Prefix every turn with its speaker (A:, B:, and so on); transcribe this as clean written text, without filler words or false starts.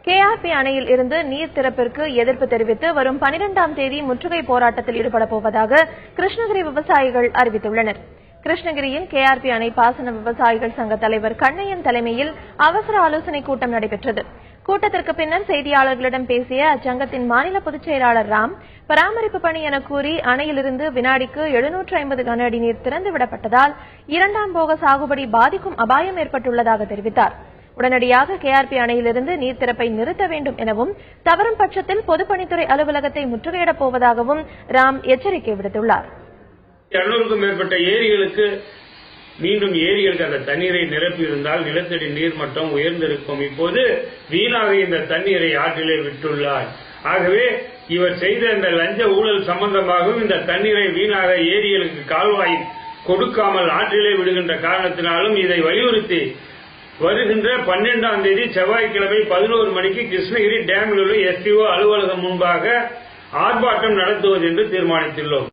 A: KRP அணையில் இருந்து நீர் திறப்பிற்கு எதிர்ப்பு தெரிவித்து வரும் 12ஆம் தேதி முற்றுகை போராட்டத்தில் ஈடுபடப் போவதாக கிருஷ்ணகிரி விவசாயிகள் அறிவித்துள்ளனர். கிருஷ்ணகிரியில் கேஆர்பி அணை பாசன விவசாயிகள் சங்க தலைவர் கண்ணையன் தலைமையில் அவசர ஆலோசனைக் கூட்டம் நடைபெற்றது. கூட்டத்திற்கு பின்னர் செய்தியாளர்களிடம் பேசிய அச்சங்கத்தின் மாநில பொதுச் செயலாளர் ராம், பராமரிப்பு பணி என கூறி அணையிலிருந்து வினாடிக்கு 750 கன அடி நீர் திறந்துவிடப்பட்டதால் 2ஆம் போக சாகுபடி பாதிக்கும் அபாயம் ஏற்பட்டுள்ளதாக தெரிவித்தார். உடனடியாக கேஆர்பி அணையிலிருந்து நீர் திறப்பை நிறுத்த வேண்டும் எனவும், தவறும் பட்சத்தில் பொதுப்பணித்துறை அலுவலகத்தை முற்றுகையிடப் போவதாகவும் ராம் எச்சரிக்கை விடுத்துள்ளார்.
B: 200க்கும் மேற்பட்ட ஏரிகளுக்கு மீண்டும் ஏரிகளுக்கு அந்த தண்ணீரை நிரப்பி இருந்தால் நிலத்தடி நீர்மட்டம் உயர்ந்திருக்கும். இப்போது வீணாக இந்த தண்ணீரை ஆற்றிலே விட்டுள்ளார். ஆகவே இவர் செய்த இந்த லஞ்ச ஊழல் சம்பந்தமாகவும் இந்த தண்ணீரை வீணாக ஏரிகளுக்கு கால்வாய் கொடுக்காமல் ஆற்றிலே விடுகின்ற காரணத்தினாலும் இதை வலியுறுத்தி வருகின்ற 12ஆம் தேதி செவ்வாய்க்கிழமை 11 மணிக்கு கிருஷ்ணகிரி டேமில் உள்ள SDO அலுவலகம் முன்பாக ஆர்ப்பாட்டம் நடத்துவது என்று தீர்மானித்துள்ளோம்.